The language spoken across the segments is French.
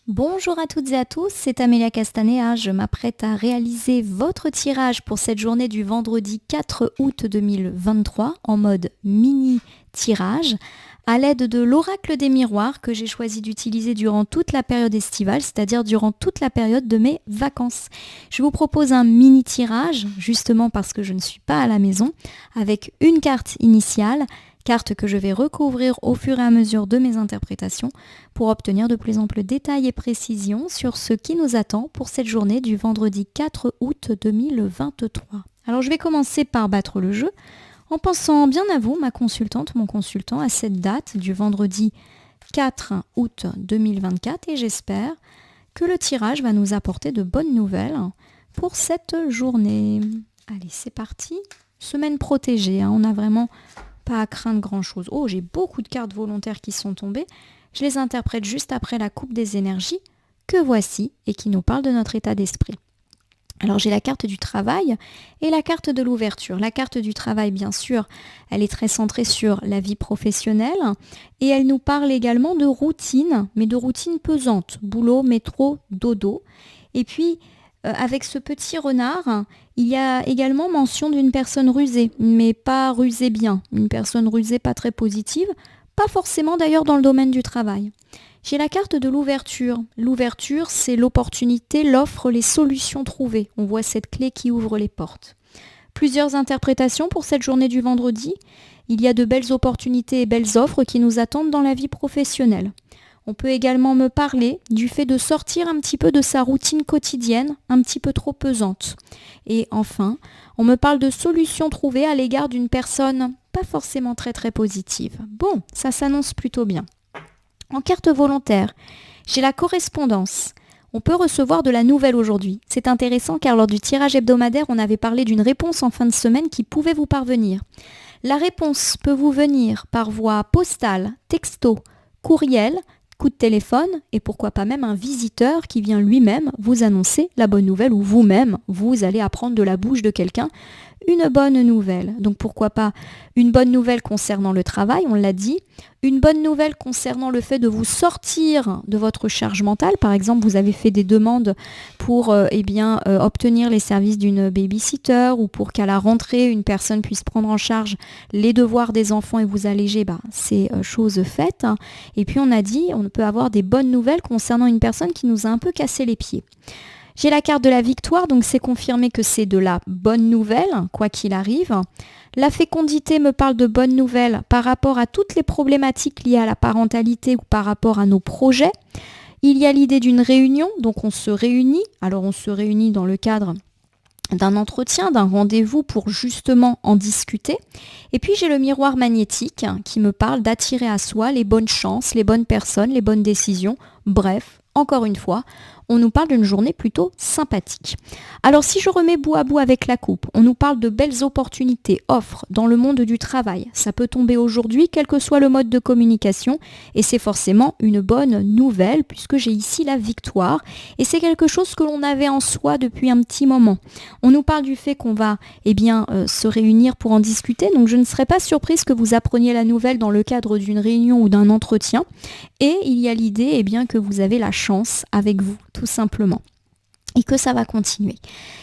Bonjour à toutes et à tous, c'est Amélia Castanea. Je m'apprête à réaliser votre tirage pour cette journée du vendredi 4 août 2023 en mode mini tirage à l'aide de l'oracle des miroirs que j'ai choisi d'utiliser durant toute la période estivale, c'est-à-dire durant toute la période de mes vacances. Je vous propose un mini tirage, justement parce que je ne suis pas à la maison, avec une carte initiale, carte que je vais recouvrir au fur et à mesure de mes interprétations pour obtenir de plus amples détails et précisions sur ce qui nous attend pour cette journée du vendredi 4 août 2023. Alors je vais commencer par battre le jeu en pensant bien à vous, ma consultante, mon consultant, à cette date du vendredi 4 août 2024 et j'espère que le tirage va nous apporter de bonnes nouvelles pour cette journée. Allez, c'est parti. Semaine protégée, on n'a vraiment pas à craindre grand-chose. Oh, j'ai beaucoup de cartes volontaires qui sont tombées. Je les interprète juste après la coupe des énergies que voici et qui nous parle de notre état d'esprit. Alors j'ai la carte du travail et la carte de l'ouverture. La carte du travail, bien sûr, elle est très centrée sur la vie professionnelle et elle nous parle également de routine, mais de routine pesante. Boulot, métro, dodo. Et puis, avec ce petit renard, il y a également mention d'une personne rusée, mais pas rusée bien. Une personne rusée pas très positive, pas forcément d'ailleurs dans le domaine du travail. J'ai la carte de l'ouverture. L'ouverture, c'est l'opportunité, l'offre, les solutions trouvées. On voit cette clé qui ouvre les portes. Plusieurs interprétations pour cette journée du vendredi. Il y a de belles opportunités et belles offres qui nous attendent dans la vie professionnelle. On peut également me parler du fait de sortir un petit peu de sa routine quotidienne, un petit peu trop pesante. Et enfin, on me parle de solutions trouvées à l'égard d'une personne pas forcément très positive. Bon, ça s'annonce plutôt bien. En carte volontaire, j'ai la correspondance. On peut recevoir de la nouvelle aujourd'hui. C'est intéressant car lors du tirage hebdomadaire, on avait parlé d'une réponse en fin de semaine qui pouvait vous parvenir. La réponse peut vous venir par voie postale, texto, courriel, coup de téléphone et pourquoi pas même un visiteur qui vient lui-même vous annoncer la bonne nouvelle ou vous-même, vous allez apprendre de la bouche de quelqu'un une bonne nouvelle. Donc pourquoi pas une bonne nouvelle concernant le travail, on l'a dit, une bonne nouvelle concernant le fait de vous sortir de votre charge mentale. Par exemple, vous avez fait des demandes pour obtenir les services d'une babysitter ou pour qu'à la rentrée, une personne puisse prendre en charge les devoirs des enfants et vous alléger, c'est chose faite. Et puis on a dit, on peut avoir des bonnes nouvelles concernant une personne qui nous a un peu cassé les pieds. J'ai la carte de la victoire, donc c'est confirmé que c'est de la bonne nouvelle, quoi qu'il arrive. La fécondité me parle de bonnes nouvelles par rapport à toutes les problématiques liées à la parentalité ou par rapport à nos projets. Il y a l'idée d'une réunion, donc on se réunit. Alors on se réunit dans le cadre d'un entretien, d'un rendez-vous pour justement en discuter. Et puis j'ai le miroir magnétique qui me parle d'attirer à soi les bonnes chances, les bonnes personnes, les bonnes décisions. Bref, encore une fois, on nous parle d'une journée plutôt sympathique. Alors si je remets bout à bout avec la coupe, on nous parle de belles opportunités, offres dans le monde du travail. Ça peut tomber aujourd'hui, quel que soit le mode de communication, et c'est forcément une bonne nouvelle puisque j'ai ici la victoire. Et c'est quelque chose que l'on avait en soi depuis un petit moment. On nous parle du fait qu'on va se réunir pour en discuter, donc je ne serais pas surprise que vous appreniez la nouvelle dans le cadre d'une réunion ou d'un entretien. Et il y a l'idée que vous avez la chance avec vous, tout simplement. Et que ça va continuer.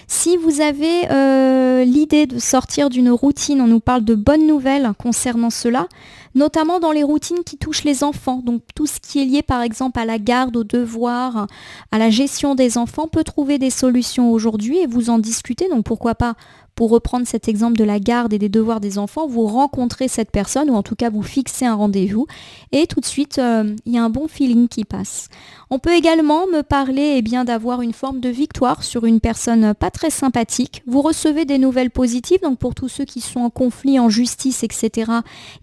Si vous avez l'idée de sortir d'une routine, on nous parle de bonnes nouvelles concernant cela, notamment dans les routines qui touchent les enfants. Donc tout ce qui est lié par exemple à la garde, aux devoirs, à la gestion des enfants peut trouver des solutions aujourd'hui et vous en discutez. Donc pourquoi pas, pour reprendre cet exemple de la garde et des devoirs des enfants, vous rencontrez cette personne ou en tout cas vous fixez un rendez-vous et tout de suite il y a un bon feeling qui passe. On peut également me parler d'avoir une forme de victoire sur une personne pas très sympathique. Vous recevez des nouvelles positives, donc pour tous ceux qui sont en conflit, en justice, etc.,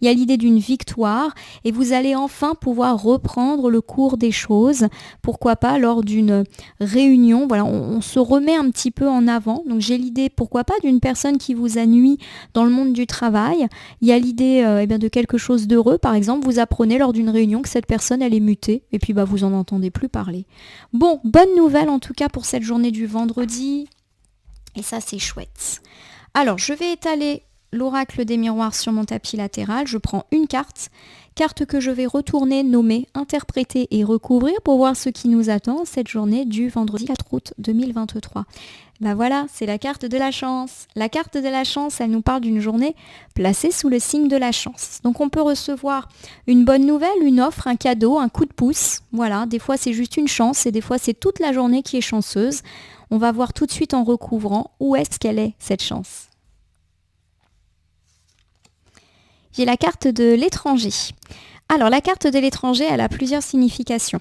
il y a l'idée d'une victoire et vous allez enfin pouvoir reprendre le cours des choses. Pourquoi pas lors d'une réunion, voilà, on se remet un petit peu en avant. Donc j'ai l'idée, pourquoi pas, d'une personne qui vous a nui dans le monde du travail. Il y a l'idée de quelque chose d'heureux. Par exemple, vous apprenez lors d'une réunion que cette personne, elle est mutée et puis vous en entendez plus parler. Bon, bonne nouvelle en tout cas pour cette journée du vendredi. Et ça, c'est chouette. Alors, je vais étaler l'oracle des miroirs sur mon tapis latéral, je prends une carte que je vais retourner, nommer, interpréter et recouvrir pour voir ce qui nous attend cette journée du vendredi 4 août 2023. Ben voilà, c'est la carte de la chance. La carte de la chance, elle nous parle d'une journée placée sous le signe de la chance. Donc on peut recevoir une bonne nouvelle, une offre, un cadeau, un coup de pouce. Voilà, des fois c'est juste une chance et des fois c'est toute la journée qui est chanceuse. On va voir tout de suite en recouvrant où est-ce qu'elle est cette chance. J'ai la carte de l'étranger. Alors la carte de l'étranger, elle a plusieurs significations.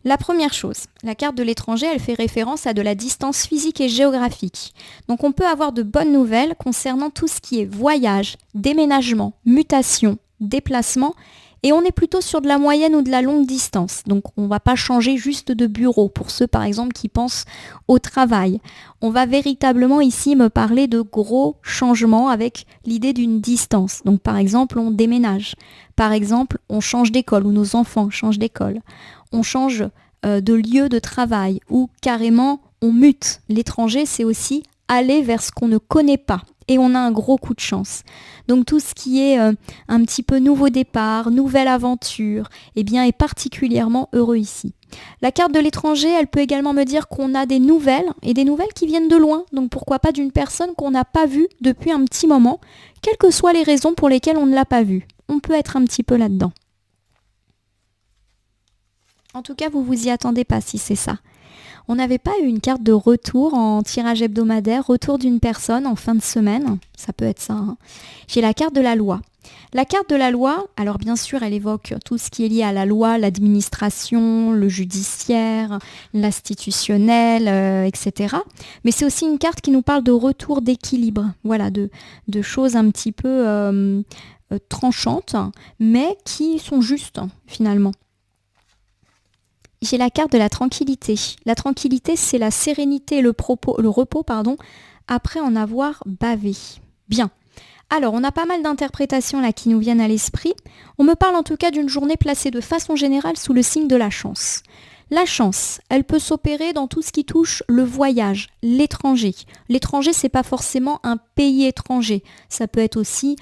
La première chose, la carte de l'étranger, elle fait référence à de la distance physique et géographique. Donc on peut avoir de bonnes nouvelles concernant tout ce qui est voyage, déménagement, mutation, déplacement. Et on est plutôt sur de la moyenne ou de la longue distance. Donc on ne va pas changer juste de bureau pour ceux par exemple qui pensent au travail. On va véritablement ici me parler de gros changements avec l'idée d'une distance. Donc par exemple on déménage. Par exemple on change d'école ou nos enfants changent d'école. On change de lieu de travail ou carrément on mute. L'étranger c'est aussi aller vers ce qu'on ne connaît pas. Et on a un gros coup de chance. Donc tout ce qui est un petit peu nouveau départ, nouvelle aventure, eh bien est particulièrement heureux ici. La carte de l'étranger, elle peut également me dire qu'on a des nouvelles, et des nouvelles qui viennent de loin. Donc pourquoi pas d'une personne qu'on n'a pas vue depuis un petit moment, quelles que soient les raisons pour lesquelles on ne l'a pas vue. On peut être un petit peu là-dedans. En tout cas, vous vous y attendez pas si c'est ça. On n'avait pas eu une carte de retour en tirage hebdomadaire, retour d'une personne en fin de semaine. Ça peut être ça. Hein. J'ai la carte de la loi. La carte de la loi, alors bien sûr, elle évoque tout ce qui est lié à la loi, l'administration, le judiciaire, l'institutionnel, etc. Mais c'est aussi une carte qui nous parle de retour d'équilibre. Voilà, de choses un petit peu tranchantes, mais qui sont justes finalement. J'ai la carte de la tranquillité. La tranquillité, c'est la sérénité et le repos, après en avoir bavé. Bien. Alors, on a pas mal d'interprétations là qui nous viennent à l'esprit. On me parle en tout cas d'une journée placée de façon générale sous le signe de la chance. La chance, elle peut s'opérer dans tout ce qui touche le voyage, l'étranger. L'étranger, c'est pas forcément un pays étranger. Ça peut être aussi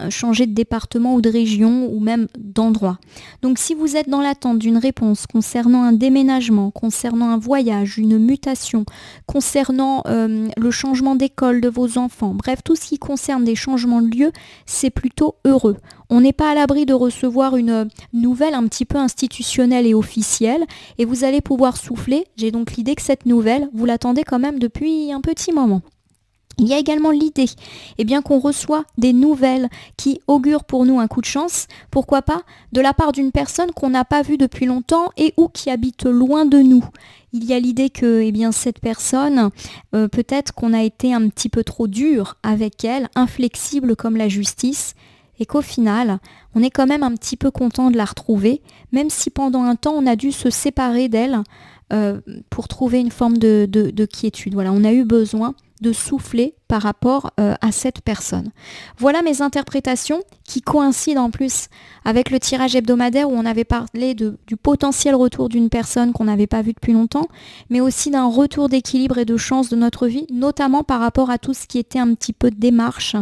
changer de département ou de région ou même d'endroit. Donc si vous êtes dans l'attente d'une réponse concernant un déménagement, concernant un voyage, une mutation, concernant le changement d'école de vos enfants, bref, tout ce qui concerne des changements de lieu, c'est plutôt heureux. On n'est pas à l'abri de recevoir une nouvelle un petit peu institutionnelle et officielle et vous allez pouvoir souffler. J'ai donc l'idée que cette nouvelle, vous l'attendez quand même depuis un petit moment. Il y a également l'idée qu'on reçoit des nouvelles qui augurent pour nous un coup de chance, pourquoi pas, de la part d'une personne qu'on n'a pas vue depuis longtemps et ou qui habite loin de nous. Il y a l'idée que cette personne, peut-être qu'on a été un petit peu trop dur avec elle, inflexible comme la justice, et qu'au final, on est quand même un petit peu content de la retrouver, même si pendant un temps, on a dû se séparer d'elle pour trouver une forme de quiétude. Voilà, on a eu besoin de souffler par rapport à cette personne. Voilà mes interprétations qui coïncident en plus avec le tirage hebdomadaire où on avait parlé du potentiel retour d'une personne qu'on n'avait pas vue depuis longtemps, mais aussi d'un retour d'équilibre et de chance de notre vie, notamment par rapport à tout ce qui était un petit peu de démarche.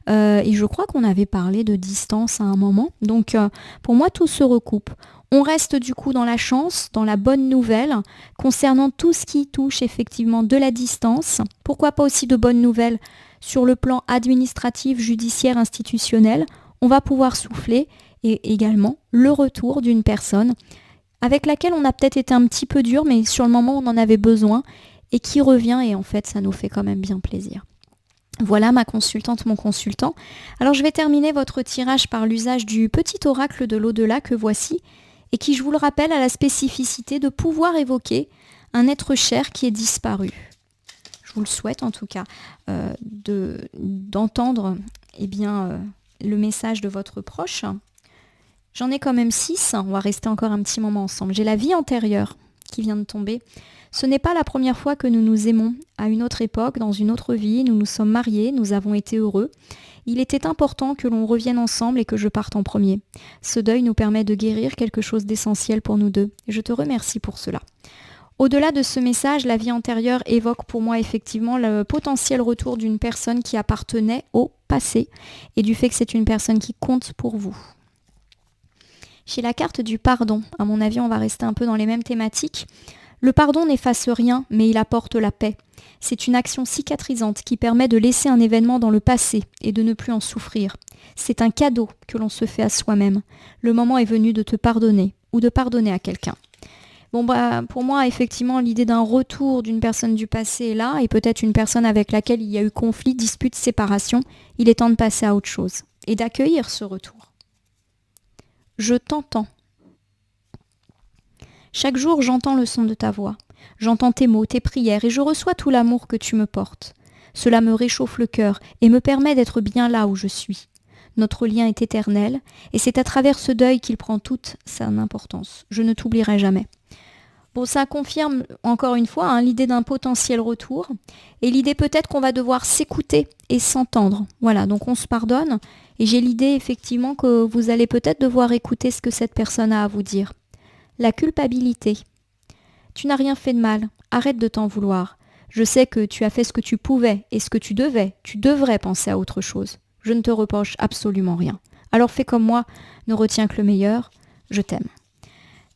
Et je crois qu'on avait parlé de distance à un moment. Donc pour moi, tout se recoupe. On reste du coup dans la chance, dans la bonne nouvelle, concernant tout ce qui touche effectivement de la distance. Pourquoi pas aussi de bonnes nouvelles sur le plan administratif, judiciaire, institutionnel. On va pouvoir souffler et également le retour d'une personne avec laquelle on a peut-être été un petit peu dur, mais sur le moment on en avait besoin et qui revient et en fait ça nous fait quand même bien plaisir. Voilà ma consultante, mon consultant. Alors je vais terminer votre tirage par l'usage du petit oracle de l'au-delà que voici et qui, je vous le rappelle, a la spécificité de pouvoir évoquer un être cher qui est disparu. Je vous le souhaite en tout cas, d'entendre le message de votre proche. J'en ai quand même 6, on va rester encore un petit moment ensemble. J'ai la vie antérieure qui vient de tomber. Ce n'est pas la première fois que nous nous aimons. À une autre époque, dans une autre vie, nous nous sommes mariés, nous avons été heureux. Il était important que l'on revienne ensemble et que je parte en premier. Ce deuil nous permet de guérir quelque chose d'essentiel pour nous deux. Je te remercie pour cela. Au-delà de ce message, la vie antérieure évoque pour moi effectivement le potentiel retour d'une personne qui appartenait au passé et du fait que c'est une personne qui compte pour vous. Chez la carte du pardon, à mon avis, on va rester un peu dans les mêmes thématiques. Le pardon n'efface rien, mais il apporte la paix. C'est une action cicatrisante qui permet de laisser un événement dans le passé et de ne plus en souffrir. C'est un cadeau que l'on se fait à soi-même. Le moment est venu de te pardonner ou de pardonner à quelqu'un. Bon pour moi, effectivement, l'idée d'un retour d'une personne du passé est là, et peut-être une personne avec laquelle il y a eu conflit, dispute, séparation. Il est temps de passer à autre chose et d'accueillir ce retour. Je t'entends. Chaque jour, j'entends le son de ta voix. J'entends tes mots, tes prières, et je reçois tout l'amour que tu me portes. Cela me réchauffe le cœur et me permet d'être bien là où je suis. Notre lien est éternel, et c'est à travers ce deuil qu'il prend toute son importance. Je ne t'oublierai jamais. Bon, ça confirme encore une fois l'idée d'un potentiel retour, et l'idée peut-être qu'on va devoir s'écouter et s'entendre. Voilà, donc on se pardonne, et j'ai l'idée effectivement que vous allez peut-être devoir écouter ce que cette personne a à vous dire. La culpabilité. Tu n'as rien fait de mal, arrête de t'en vouloir. Je sais que tu as fait ce que tu pouvais et ce que tu devrais penser à autre chose. Je ne te reproche absolument rien. Alors fais comme moi, ne retiens que le meilleur, je t'aime.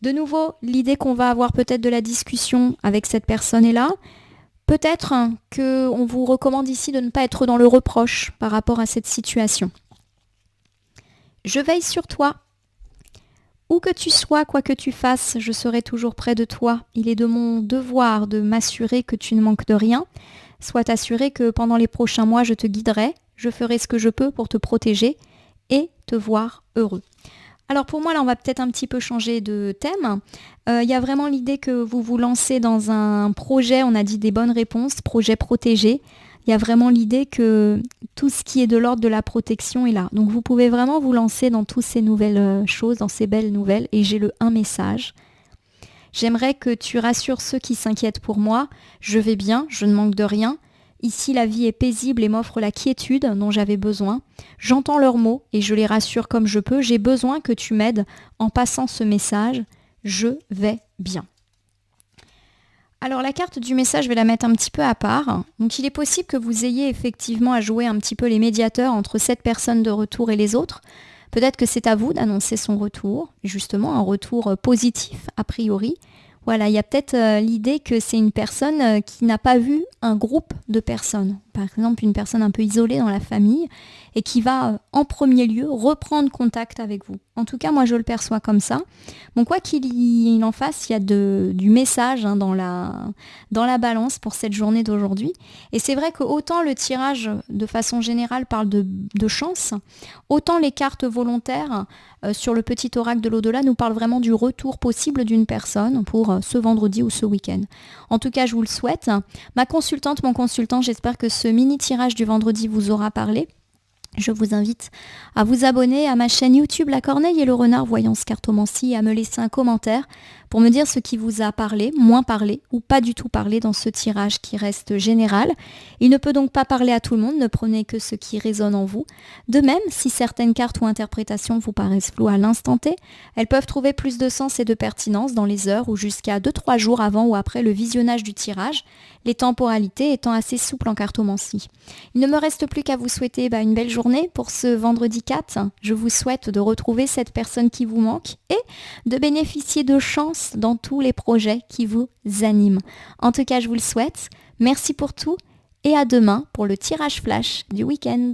De nouveau, l'idée qu'on va avoir peut-être de la discussion avec cette personne est là. Peut-être qu'on vous recommande ici de ne pas être dans le reproche par rapport à cette situation. Je veille sur toi. Où que tu sois, quoi que tu fasses, je serai toujours près de toi. Il est de mon devoir de m'assurer que tu ne manques de rien. Sois assuré que pendant les prochains mois, je te guiderai, je ferai ce que je peux pour te protéger et te voir heureux. Alors pour moi, là, on va peut-être un petit peu changer de thème. Il y a vraiment l'idée que vous vous lancez dans un projet, on a dit des bonnes réponses, projet protégé. Il y a vraiment l'idée que tout ce qui est de l'ordre de la protection est là. Donc vous pouvez vraiment vous lancer dans toutes ces nouvelles choses, dans ces belles nouvelles. Et j'ai un message. J'aimerais que tu rassures ceux qui s'inquiètent pour moi. Je vais bien, je ne manque de rien. Ici, la vie est paisible et m'offre la quiétude dont j'avais besoin. J'entends leurs mots et je les rassure comme je peux. J'ai besoin que tu m'aides en passant ce message. Je vais bien. Alors la carte du message, je vais la mettre un petit peu à part. Donc il est possible que vous ayez effectivement à jouer un petit peu les médiateurs entre cette personne de retour et les autres. Peut-être que c'est à vous d'annoncer son retour, justement un retour positif a priori. Voilà, il y a peut-être l'idée que c'est une personne qui n'a pas vu un groupe de personnes. Par exemple, une personne un peu isolée dans la famille et qui va en premier lieu reprendre contact avec vous. En tout cas, moi, je le perçois comme ça. Bon, quoi qu'il en fasse, il y a du message dans la balance pour cette journée d'aujourd'hui. Et c'est vrai que autant le tirage, de façon générale, parle de chance, autant les cartes volontaires sur le petit oracle de l'au-delà nous parlent vraiment du retour possible d'une personne pour ce vendredi ou ce week-end. En tout cas, je vous le souhaite. Ma consultante, mon consultant, j'espère que ce mini tirage du vendredi vous aura parlé. Je vous invite à vous abonner à ma chaîne YouTube La Corneille et le Renard Voyance Cartomancie et à me laisser un commentaire pour me dire ce qui vous a parlé, moins parlé ou pas du tout parlé dans ce tirage qui reste général. Il ne peut donc pas parler à tout le monde, ne prenez que ce qui résonne en vous. De même, si certaines cartes ou interprétations vous paraissent floues à l'instant T, elles peuvent trouver plus de sens et de pertinence dans les heures ou jusqu'à 2-3 jours avant ou après le visionnage du tirage, les temporalités étant assez souples en cartomancie. Il ne me reste plus qu'à vous souhaiter une belle journée pour ce vendredi 4. Je vous souhaite de retrouver cette personne qui vous manque et de bénéficier de chance dans tous les projets qui vous animent. En tout cas, je vous le souhaite. Merci pour tout et à demain pour le tirage flash du week-end.